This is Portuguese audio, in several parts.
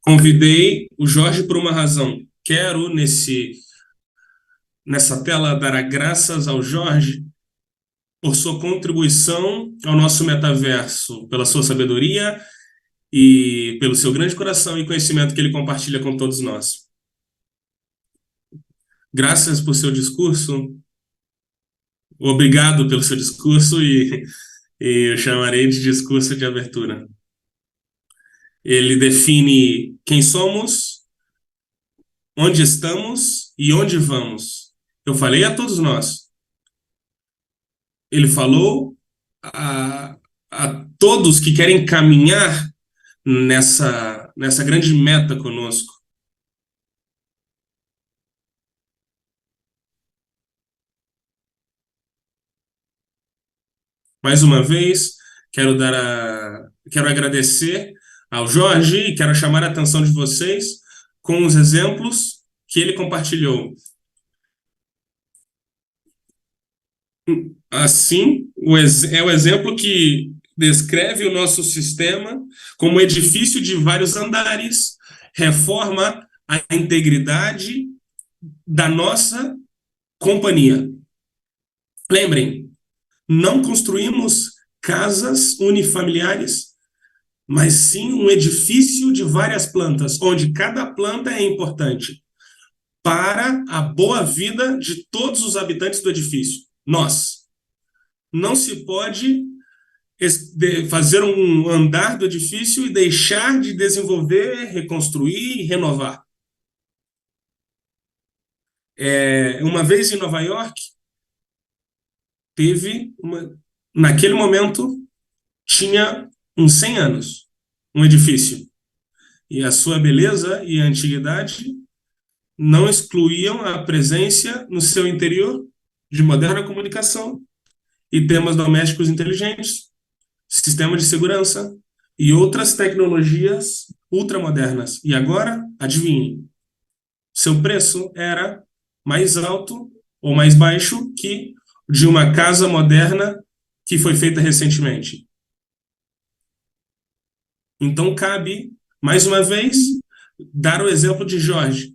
Convidei o Jorge por uma razão. Quero, nessa tela, dar graças ao Jorge por sua contribuição ao nosso metaverso, pela sua sabedoria e pelo seu grande coração e conhecimento que ele compartilha com todos nós. Graças por seu discurso, obrigado pelo seu discurso e eu chamarei de discurso de abertura. Ele define quem somos, onde estamos e onde vamos. Eu falei a todos nós. Ele falou a, a todos que querem caminhar nessa grande meta conosco. Mais uma vez, quero agradecer ao Jorge e quero chamar a atenção de vocês com os exemplos que ele compartilhou. Assim, é o exemplo que descreve o nosso sistema como edifício de vários andares, reforma a integridade da nossa companhia. Lembrem, não construímos casas unifamiliares, mas sim um edifício de várias plantas, onde cada planta é importante para a boa vida de todos os habitantes do edifício. Nós. Não se pode fazer um andar do edifício e deixar de desenvolver, reconstruir e renovar. Uma vez em Nova York, naquele momento, tinha uns 100 anos, um edifício. E a sua beleza e a antiguidade não excluíam a presença no seu interior de moderna comunicação e temas domésticos inteligentes, sistema de segurança e outras tecnologias ultramodernas. E agora, adivinhe, seu preço era mais alto ou mais baixo que de uma casa moderna que foi feita recentemente. Então, cabe, mais uma vez, dar o exemplo de Jorge,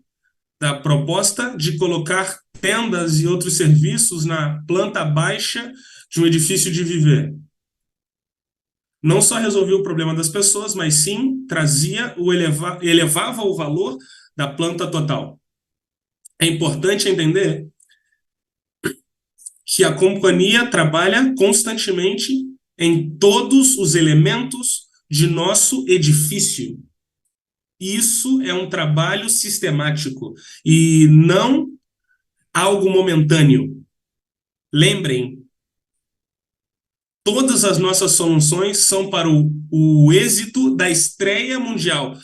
da proposta de colocar tendas e outros serviços na planta baixa de um edifício de viver. Não só resolvia o problema das pessoas, mas sim elevava o valor da planta total. É importante entender que a companhia trabalha constantemente em todos os elementos de nosso edifício. Isso é um trabalho sistemático e não algo momentâneo. Lembrem, todas as nossas soluções são para o êxito da estreia mundial,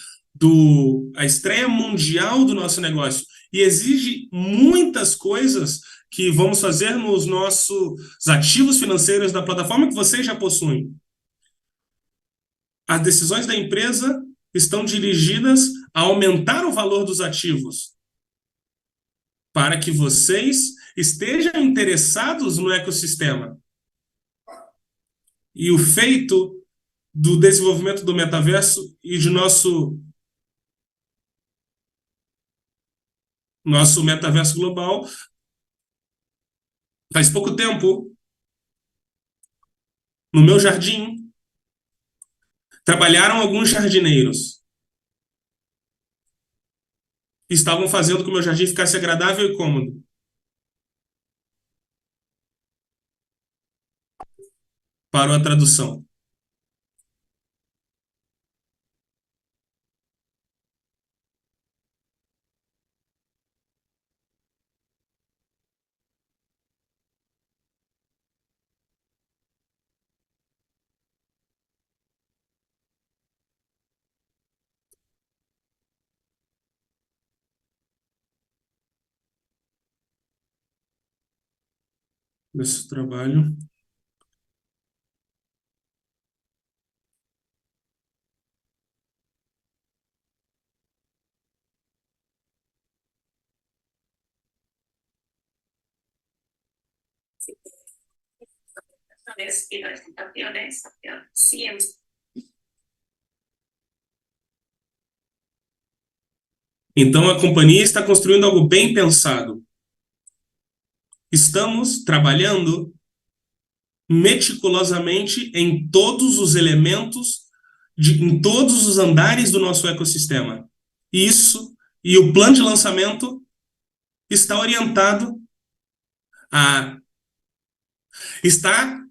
a estreia mundial do nosso negócio. E exige muitas coisas que vamos fazer nos nossos ativos financeiros da plataforma que vocês já possuem. As decisões da empresa estão dirigidas a aumentar o valor dos ativos para que vocês estejam interessados no ecossistema. E o feito do desenvolvimento do metaverso e de nosso metaverso global. Faz pouco tempo, no meu jardim, trabalharam alguns jardineiros. Estavam fazendo com que o meu jardim ficasse agradável e cômodo. Para a tradução. Desse trabalho. Y presentaciones siempre Então, a companhia está construindo algo bem pensado. Estamos trabalhando meticulosamente em todos os elementos, em todos os andares do nosso ecossistema. Isso, e o plano de lançamento está orientado a... Está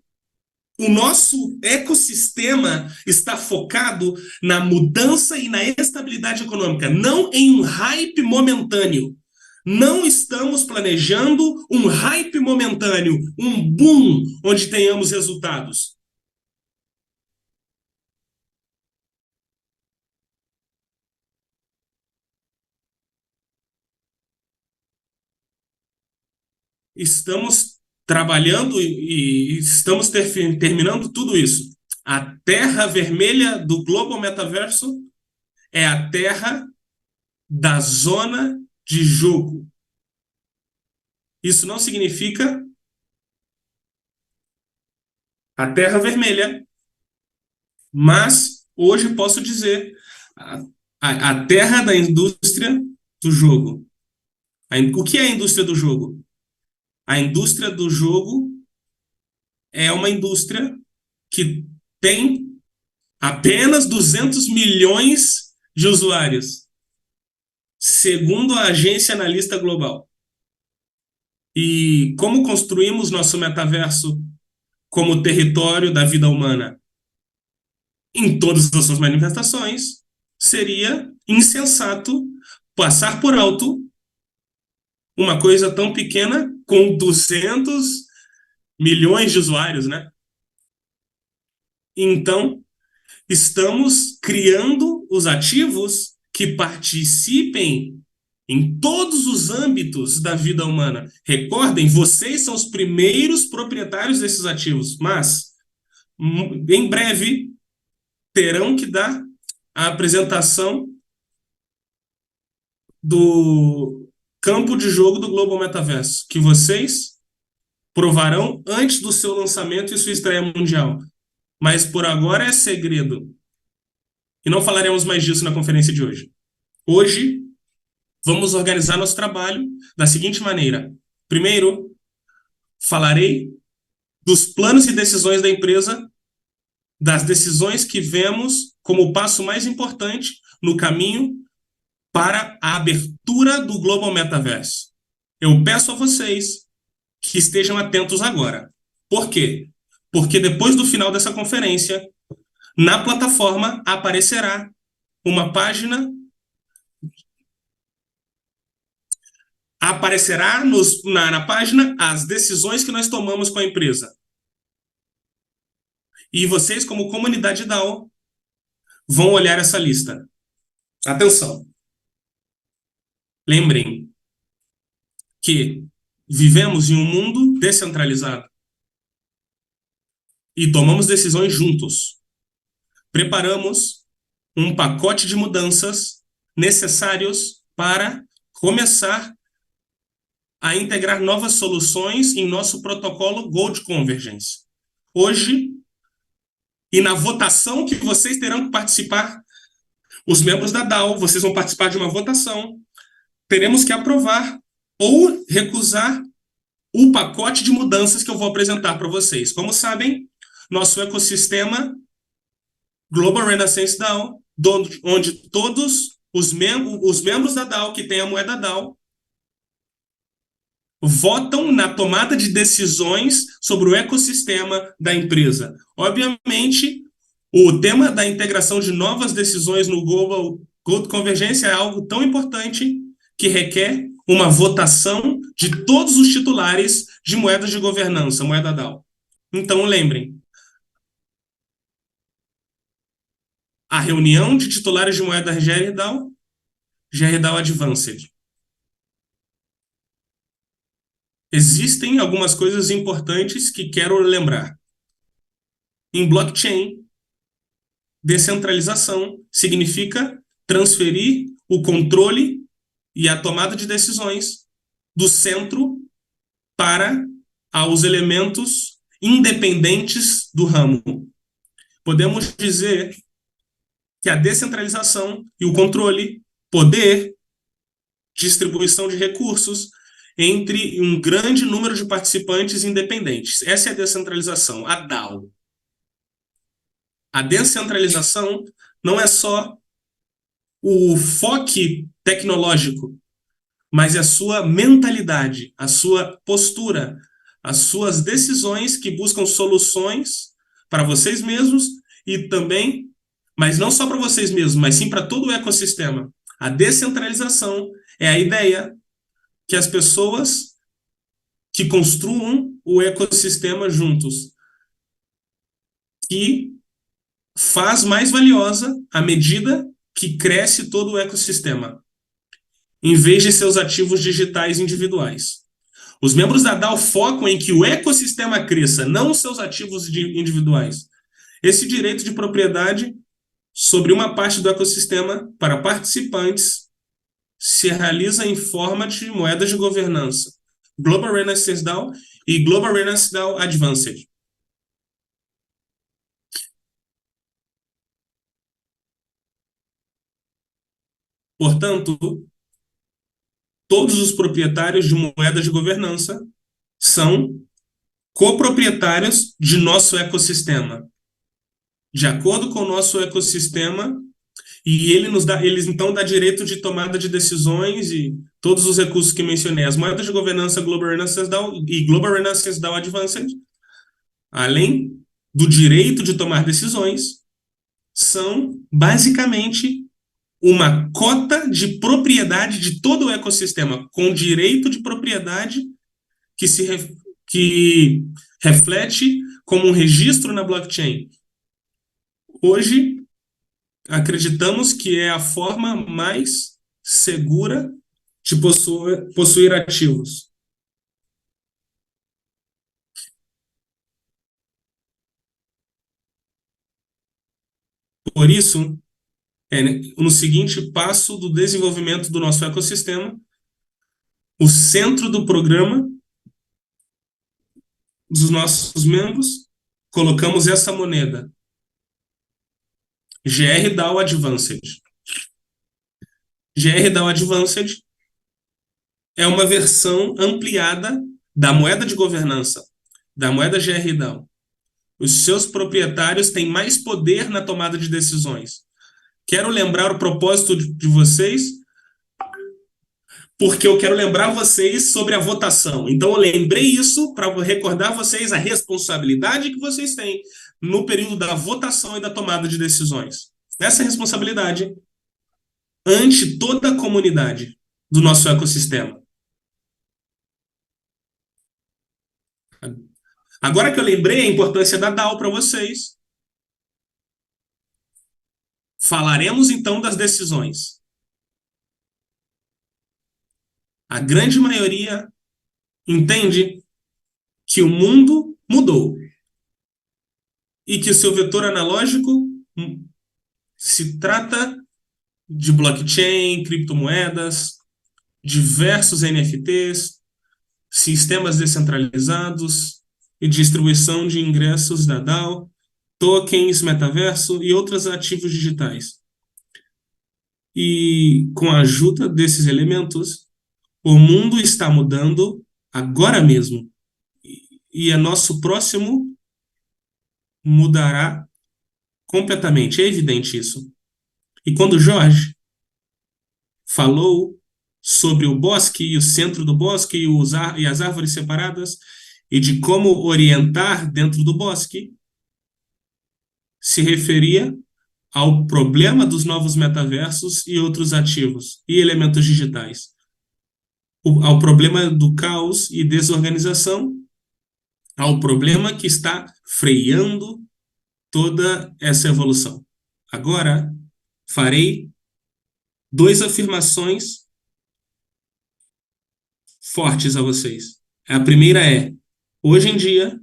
O nosso ecossistema está focado na mudança e na estabilidade econômica, não em um hype momentâneo. Não estamos planejando um hype momentâneo, um boom onde tenhamos resultados. Estamos trabalhando e estamos terminando tudo isso. A terra vermelha do Global Metaverso é a terra da zona de jogo. Isso não significa a terra vermelha, mas hoje posso dizer a terra da indústria do jogo. O que é a indústria do jogo? A indústria do jogo é uma indústria que tem apenas 200 milhões de usuários, segundo a agência analista global. E como construímos nosso metaverso como território da vida humana? Em todas as suas manifestações, seria insensato passar por alto uma coisa tão pequena com 200 milhões de usuários, né? Então, estamos criando os ativos que participem em todos os âmbitos da vida humana. Recordem, vocês são os primeiros proprietários desses ativos, mas em breve terão que dar a apresentação do campo de jogo do Global Metaverso, que vocês provarão antes do seu lançamento e sua estreia mundial. Mas por agora é segredo. E não falaremos mais disso na conferência de hoje. Hoje, vamos organizar nosso trabalho da seguinte maneira. Primeiro, falarei dos planos e decisões da empresa, das decisões que vemos como o passo mais importante no caminho para a abertura do Global Metaverse. Eu peço a vocês que estejam atentos agora. Por quê? Porque depois do final dessa conferência, na plataforma aparecerá uma página, na página as decisões que nós tomamos com a empresa. E vocês, como comunidade DAO, vão olhar essa lista. Atenção! Lembrem que vivemos em um mundo descentralizado e tomamos decisões juntos. Preparamos um pacote de mudanças necessários para começar a integrar novas soluções em nosso protocolo Gold Convergence. Hoje, e na votação que vocês terão que participar, os membros da DAO, vocês vão participar de uma votação, teremos que aprovar ou recusar o pacote de mudanças que eu vou apresentar para vocês. Como sabem, nosso ecossistema Global Renaissance DAO, onde todos os membros da DAO que têm a moeda DAO votam na tomada de decisões sobre o ecossistema da empresa. Obviamente, o tema da integração de novas decisões no Global Gold Convergência é algo tão importante que requer uma votação de todos os titulares de moedas de governança, moeda DAO. Então, lembrem, a reunião de titulares de moeda GRDAO Advanced. Existem algumas coisas importantes que quero lembrar. Em blockchain, descentralização significa transferir o controle e a tomada de decisões do centro para os elementos independentes do ramo. Podemos dizer que a descentralização e o controle, poder, distribuição de recursos entre um grande número de participantes independentes. Essa é a descentralização, a DAO. A descentralização não é só o foco tecnológico, mas é a sua mentalidade, a sua postura, as suas decisões que buscam soluções para vocês mesmos e também, mas não só para vocês mesmos, mas sim para todo o ecossistema. A descentralização é a ideia que as pessoas que construam o ecossistema juntos, que faz mais valiosa à medida que cresce todo o ecossistema, em vez de seus ativos digitais individuais. Os membros da DAO focam em que o ecossistema cresça, não os seus ativos individuais. Esse direito de propriedade sobre uma parte do ecossistema para participantes se realiza em forma de moedas de governança, Global Renaissance DAO e Global Renaissance DAO Advanced. Portanto, todos os proprietários de moedas de governança são coproprietários de nosso ecossistema. De acordo com o nosso ecossistema, e eles então dá direito de tomada de decisões e todos os recursos que mencionei. As moedas de governança Global Renaissance DAO e Global Renaissance DAO Advanced, além do direito de tomar decisões, são basicamente uma cota de propriedade de todo o ecossistema, com direito de propriedade que reflete como um registro na blockchain. Hoje, acreditamos que é a forma mais segura de possuir ativos. Por isso, no seguinte passo do desenvolvimento do nosso ecossistema, o centro do programa dos nossos membros, colocamos essa moneda, GR-DAO Advanced. GR-DAO Advanced é uma versão ampliada da moeda de governança, da moeda GR-DAO. Os seus proprietários têm mais poder na tomada de decisões. Quero lembrar o propósito de vocês, porque eu quero lembrar vocês sobre a votação. Então, eu lembrei isso para recordar vocês a responsabilidade que vocês têm no período da votação e da tomada de decisões. Essa responsabilidade ante toda a comunidade do nosso ecossistema. Agora que eu lembrei a importância da DAO para vocês, falaremos então das decisões. A grande maioria entende que o mundo mudou e que o seu vetor analógico se trata de blockchain, criptomoedas, diversos NFTs, sistemas descentralizados e distribuição de ingressos da DAO, tokens, metaverso e outros ativos digitais. E com a ajuda desses elementos, o mundo está mudando agora mesmo. E é nosso próximo mudará completamente. É evidente isso. E quando o Jorge falou sobre o bosque e o centro do bosque e as árvores separadas e de como orientar dentro do bosque, se referia ao problema dos novos metaversos e outros ativos e elementos digitais, ao problema do caos e desorganização, ao problema que está freando toda essa evolução. Agora, farei 2 afirmações fortes a vocês. A primeira é: hoje em dia,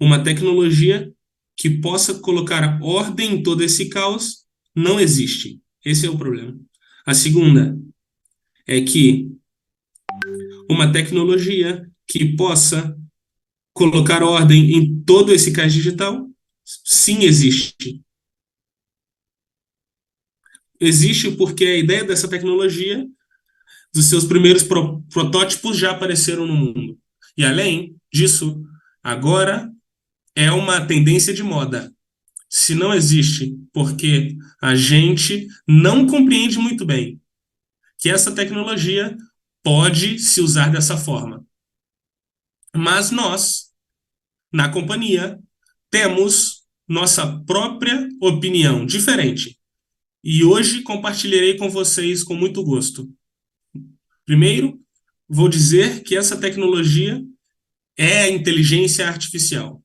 uma tecnologia que possa colocar ordem em todo esse caos não existe. Esse é o problema. A segunda é que uma tecnologia que possa colocar ordem em todo esse caos digital, sim, existe. existe porque a ideia dessa tecnologia, dos seus primeiros protótipos já apareceram no mundo. E além disso, agora é uma tendência de moda. Se não existe, porque a gente não compreende muito bem que essa tecnologia pode se usar dessa forma. Mas nós, na companhia, temos nossa própria opinião diferente. E hoje compartilharei com vocês com muito gosto. Primeiro, vou dizer que essa tecnologia é a inteligência artificial.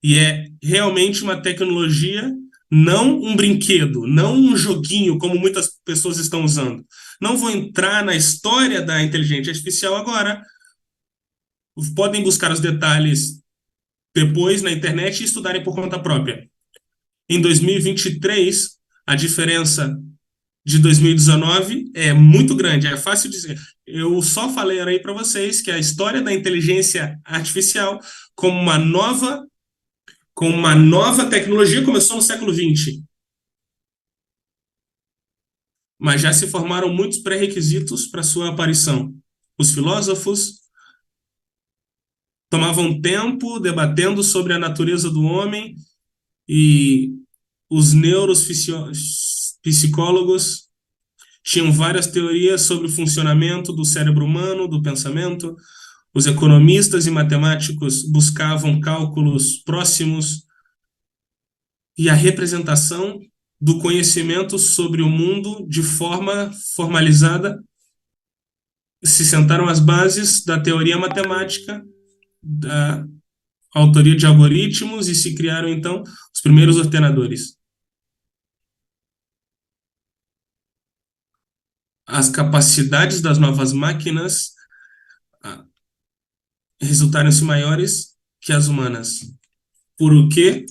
E é realmente uma tecnologia, não um brinquedo, não um joguinho, como muitas pessoas estão usando. Não vou entrar na história da inteligência artificial agora. Podem buscar os detalhes depois na internet e estudarem por conta própria. Em 2023, a diferença de 2019 é muito grande, é fácil dizer. Eu só falei aí para vocês que a história da inteligência artificial como uma nova tecnologia começou no século XX, mas já se formaram muitos pré-requisitos para sua aparição. Os filósofos tomavam tempo debatendo sobre a natureza do homem e os neuropsicólogos tinham várias teorias sobre o funcionamento do cérebro humano, do pensamento. Os economistas e matemáticos buscavam cálculos próximos e a representação do conhecimento sobre o mundo de forma formalizada. Se sentaram as bases da teoria matemática, da autoria de algoritmos e se criaram, então, os primeiros ordenadores. As capacidades das novas máquinas resultaram-se maiores que as humanas. Por o quê?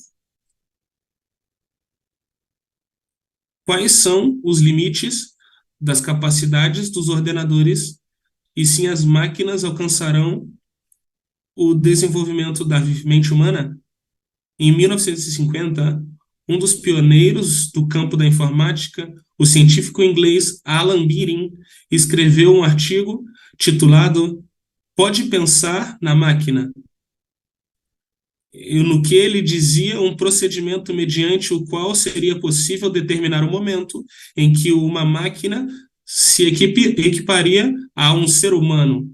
Quais são os limites das capacidades dos ordenadores e sim as máquinas alcançarão o desenvolvimento da mente humana? Em 1950, um dos pioneiros do campo da informática, o científico inglês Alan Turing, escreveu um artigo titulado Pode Pensar na Máquina, no que ele dizia um procedimento mediante o qual seria possível determinar o momento em que uma máquina se equiparia a um ser humano.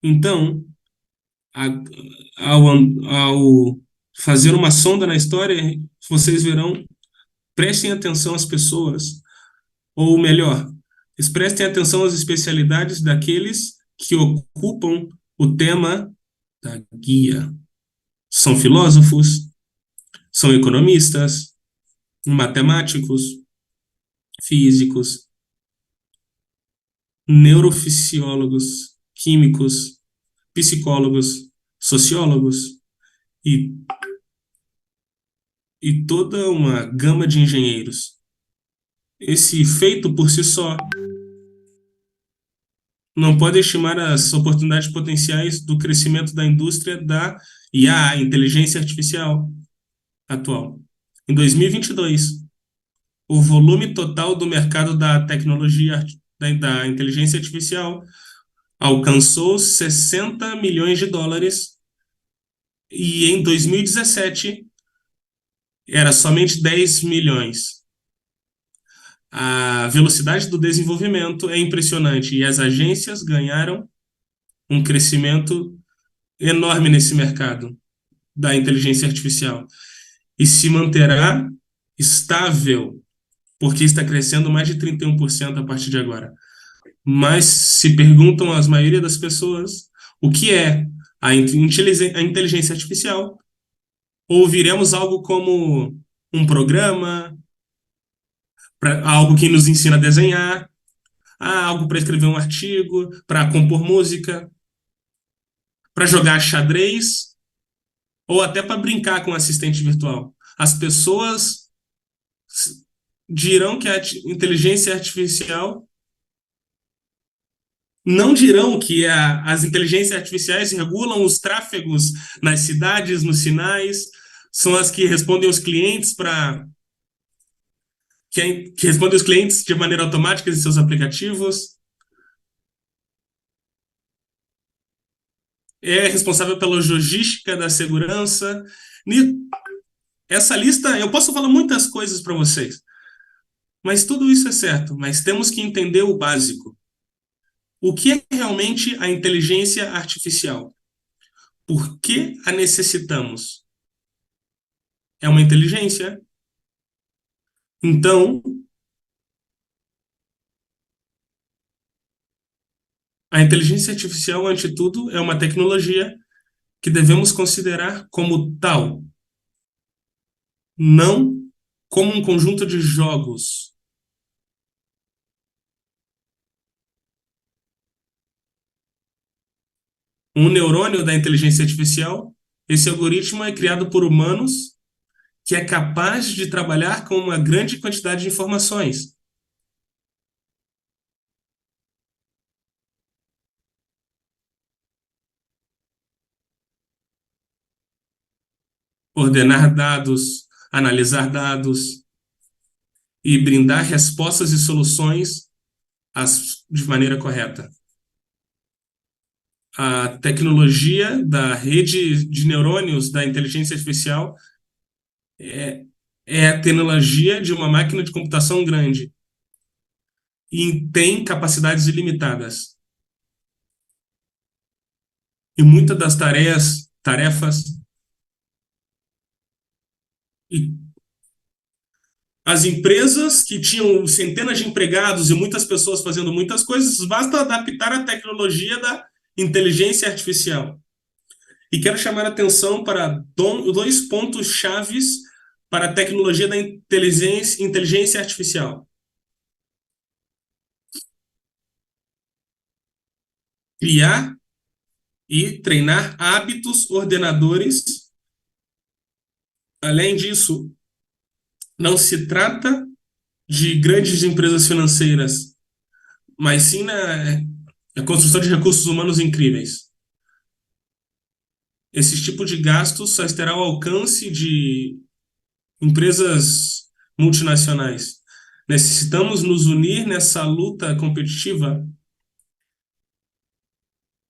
Então, ao fazer uma sonda na história, vocês verão, prestem atenção às pessoas, ou melhor, prestem atenção às especialidades daqueles que ocupam o tema da guia. São filósofos, são economistas, matemáticos, físicos, neurofisiólogos, químicos, psicólogos, sociólogos e, e toda uma gama de engenheiros. Esse feito por si só não pode estimar as oportunidades potenciais do crescimento da indústria da IA, a inteligência artificial atual. Em 2022, o volume total do mercado da tecnologia da inteligência artificial alcançou 60 milhões de dólares e em 2017 era somente 10 milhões. A velocidade do desenvolvimento é impressionante e as agências ganharam um crescimento enorme nesse mercado da inteligência artificial e se manterá estável porque está crescendo mais de 31% a partir de agora. Mas se perguntam as maioria das pessoas o que é a inteligência artificial, ouviremos algo como um programa, algo que nos ensina a desenhar, algo para escrever um artigo, para compor música, para jogar xadrez, ou até para brincar com um assistente virtual. As pessoas dirão que a inteligência artificial não dirão que as inteligências artificiais regulam os tráfegos nas cidades, nos sinais, São as que respondem os clientes que respondem os clientes de maneira automática em seus aplicativos. É responsável pela logística da segurança. Essa lista, eu posso falar muitas coisas para vocês, mas tudo isso é certo, mas temos que entender o básico. O que é realmente a inteligência artificial? Por que a necessitamos? É uma inteligência? Então, a inteligência artificial, ante tudo, é uma tecnologia que devemos considerar como tal, não como um conjunto de jogos. Um neurônio da inteligência artificial, esse algoritmo é criado por humanos que é capaz de trabalhar com uma grande quantidade de informações, ordenar dados, analisar dados e brindar respostas e soluções de maneira correta. A tecnologia da rede de neurônios da inteligência artificial é, é a tecnologia de uma máquina de computação grande e tem capacidades ilimitadas. E muitas das tarefas e as empresas que tinham centenas de empregados e muitas pessoas fazendo muitas coisas, basta adaptar a tecnologia da inteligência artificial. E quero chamar a atenção para dois pontos chaves para a tecnologia da inteligência artificial. Criar e treinar hábitos ordenadores. Além disso, não se trata de grandes empresas financeiras, mas sim na construção de recursos humanos incríveis. Esse tipo de gasto só estará ao alcance de empresas multinacionais. Necessitamos nos unir nessa luta competitiva.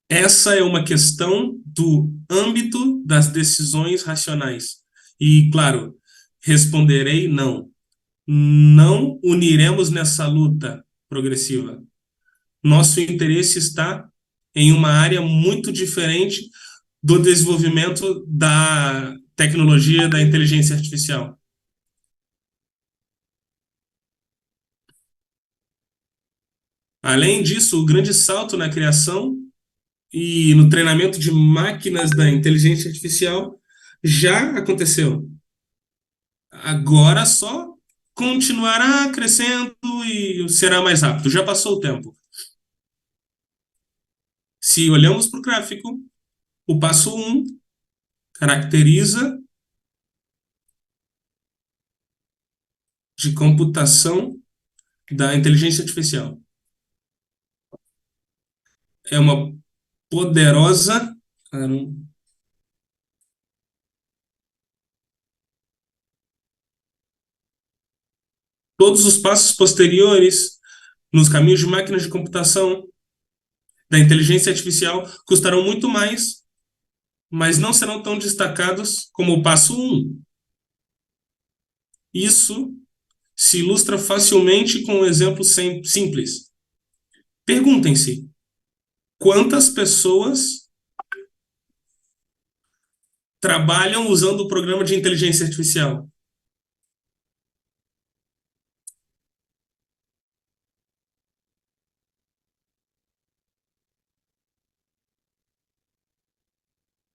Essa é uma questão do âmbito das decisões racionais. E, claro, responderei não. Não uniremos nessa luta progressiva. Nosso interesse está em uma área muito diferente do desenvolvimento da tecnologia da inteligência artificial. Além disso, o grande salto na criação e no treinamento de máquinas da inteligência artificial já aconteceu. Agora só continuará crescendo e será mais rápido. Já passou o tempo. Se olhamos para o gráfico, o passo 1 caracteriza de computação da inteligência artificial. É uma poderosa. Todos os passos posteriores nos caminhos de máquinas de computação da inteligência artificial custarão muito mais, mas não serão tão destacados como o passo 1. Isso se ilustra facilmente com um exemplo simples. Perguntem-se: quantas pessoas trabalham usando o programa de inteligência artificial?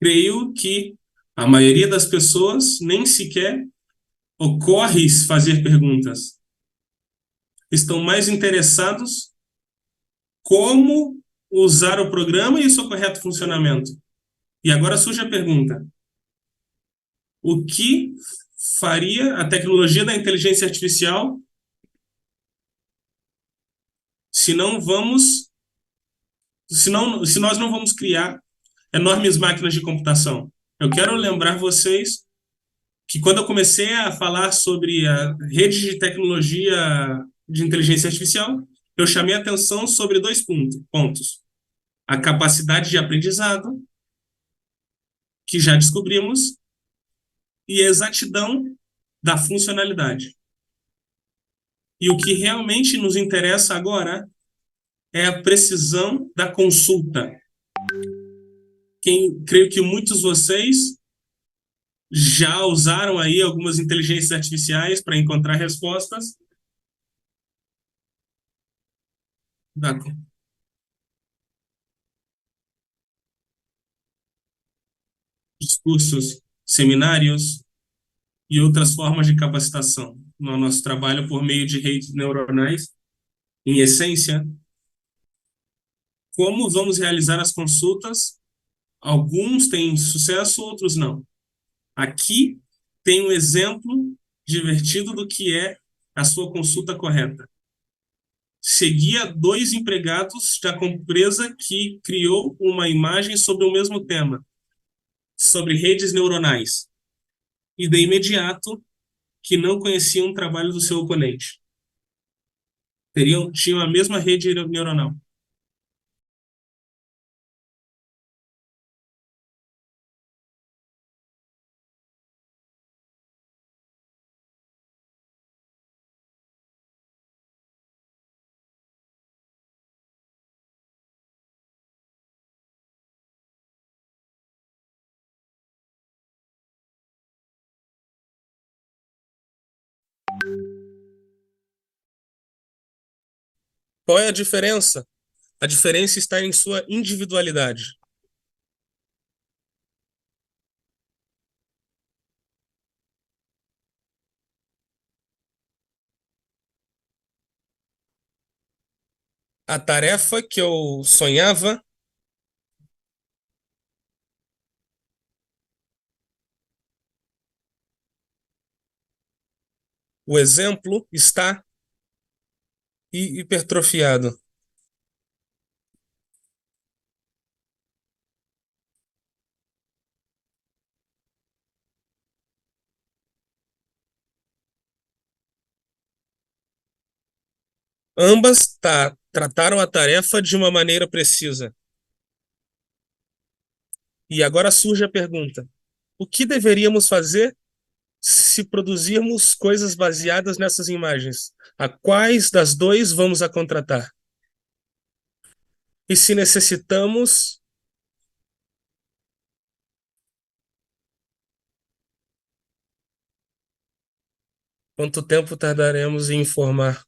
Creio que a maioria das pessoas nem sequer ocorre fazer perguntas. Estão mais interessados como usar o programa e o seu correto funcionamento. E agora surge a pergunta: o que faria a tecnologia da inteligência artificial se não vamos, se nós não vamos criar enormes máquinas de computação? Eu quero lembrar vocês que quando eu comecei a falar sobre a rede de tecnologia de inteligência artificial, eu chamei a atenção sobre dois pontos. A capacidade de aprendizado, que já descobrimos, e a exatidão da funcionalidade. E o que realmente nos interessa agora é a precisão da consulta. Creio que muitos de vocês já usaram aí algumas inteligências artificiais para encontrar respostas da discursos, seminários e outras formas de capacitação no nosso trabalho por meio de redes neuronais. Em essência, como vamos realizar as consultas? Alguns têm sucesso, outros não. Aqui tem um exemplo divertido do que é a sua consulta correta. Seguia dois empregados da empresa que criou uma imagem sobre o mesmo tema, sobre redes neuronais, e de imediato que não conheciam o trabalho do seu oponente. Tinham a mesma rede neuronal. Qual é a diferença? A diferença está em sua individualidade. A tarefa que eu sonhava, o exemplo está hipertrofiado. Ambas trataram a tarefa de uma maneira precisa. E agora surge a pergunta: o que deveríamos fazer se produzirmos coisas baseadas nessas imagens? A quais das duas vamos a contratar? E se necessitamos, quanto tempo tardaremos em informar?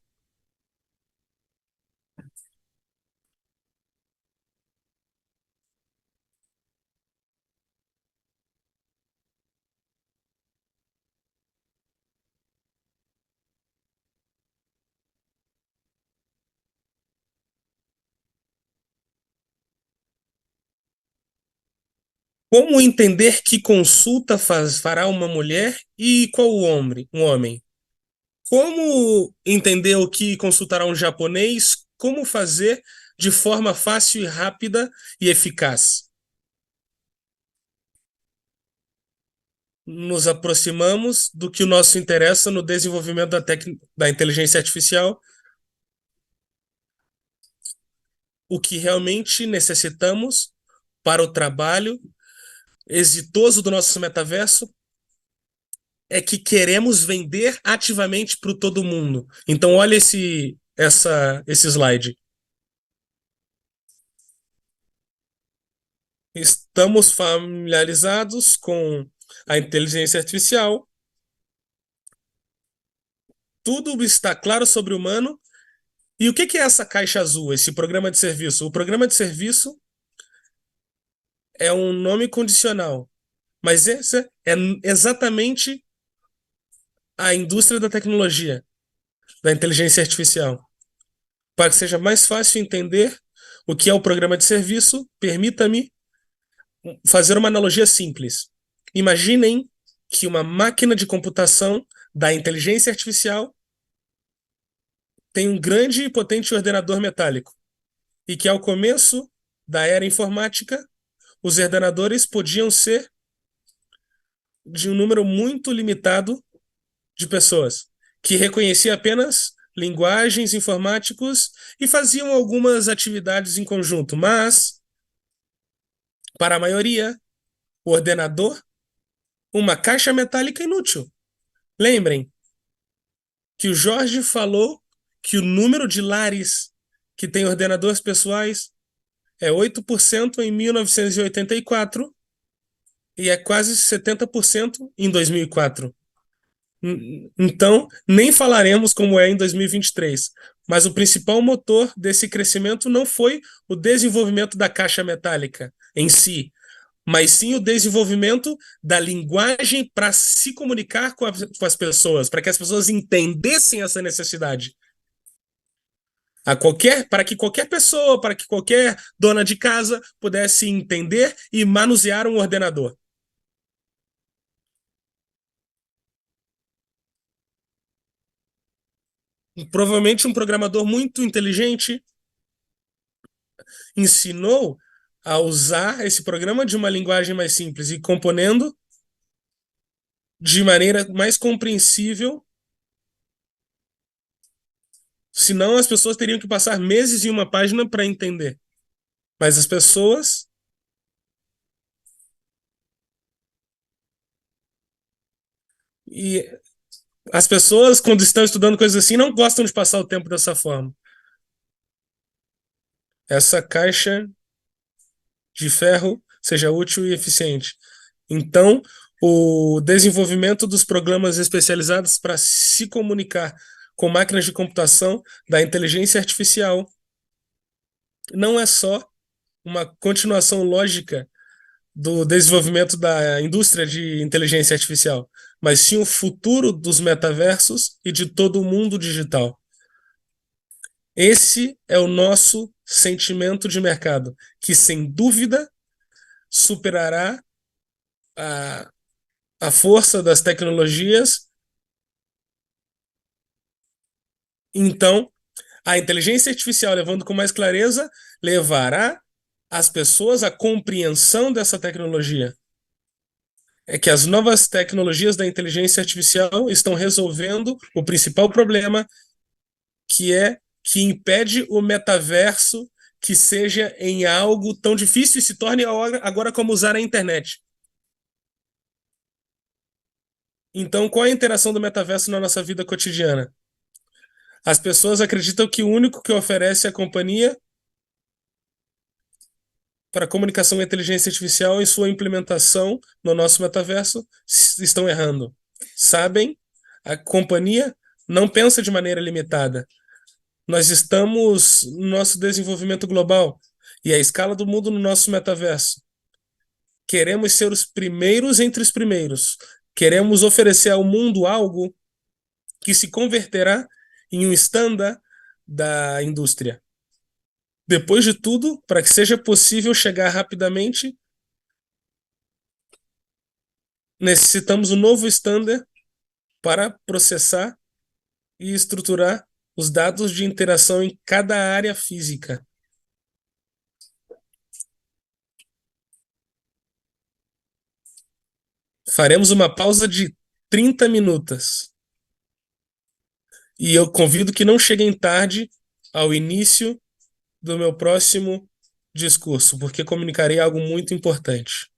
Como entender que consulta fará uma mulher e qual o homem? Um homem? Como entender o que consultará um japonês? Como fazer de forma fácil e rápida e eficaz? Nos aproximamos do que o nosso interessa no desenvolvimento da inteligência artificial, o que realmente necessitamos para o trabalho exitoso do nosso metaverso é que queremos vender ativamente para todo mundo. Então, olha esse slide. Estamos familiarizados com a inteligência artificial. Tudo está claro sobre o humano. E o que é essa caixa azul, esse programa de serviço? O programa de serviço é um nome condicional, mas essa é exatamente a indústria da tecnologia, da inteligência artificial. Para que seja mais fácil entender o que é o programa de serviço, permita-me fazer uma analogia simples. Imaginem que uma máquina de computação da inteligência artificial tem um grande e potente ordenador metálico e que ao começo da era informática, os ordenadores podiam ser de um número muito limitado de pessoas que reconhecia apenas linguagens informáticos e faziam algumas atividades em conjunto, mas para a maioria, o ordenador, uma caixa metálica inútil. Lembrem que o Jorge falou que o número de lares que tem ordenadores pessoais é 8% em 1984 e é quase 70% em 2004. Então, nem falaremos como é em 2023. Mas o principal motor desse crescimento não foi o desenvolvimento da caixa metálica em si, mas sim o desenvolvimento da linguagem para se comunicar com as pessoas, para que as pessoas entendessem essa necessidade. Para que qualquer pessoa, para que qualquer dona de casa pudesse entender e manusear um ordenador. E provavelmente um programador muito inteligente ensinou a usar esse programa de uma linguagem mais simples e componendo de maneira mais compreensível. Senão as pessoas teriam que passar meses em uma página para entender. Mas as pessoas e as pessoas quando estão estudando coisas assim não gostam de passar o tempo dessa forma. Essa caixa de ferro seja útil e eficiente. Então, o desenvolvimento dos programas especializados para se comunicar com máquinas de computação da inteligência artificial não é só uma continuação lógica do desenvolvimento da indústria de inteligência artificial, mas sim o futuro dos metaversos e de todo o mundo digital. Esse é o nosso sentimento de mercado, que sem dúvida superará a, a força das tecnologias. Então, a inteligência artificial, levando com mais clareza, levará as pessoas à compreensão dessa tecnologia. É que as novas tecnologias da inteligência artificial estão resolvendo o principal problema, que é que impede o metaverso que seja em algo tão difícil e se torne agora como usar a internet. Então, qual é a interação do metaverso na nossa vida cotidiana? As pessoas acreditam que o único que oferece a companhia para comunicação e inteligência artificial em sua implementação no nosso metaverso estão errando. Sabem? A companhia não pensa de maneira limitada. Nós estamos no nosso desenvolvimento global e a escala do mundo no nosso metaverso. Queremos ser os primeiros entre os primeiros. Queremos oferecer ao mundo algo que se converterá em um estándar da indústria. Depois de tudo, para que seja possível chegar rapidamente, necessitamos um novo estándar para processar e estruturar os dados de interação em cada área física. Faremos uma pausa de 30 minutos. E eu convido que não cheguem tarde ao início do meu próximo discurso, porque comunicarei algo muito importante.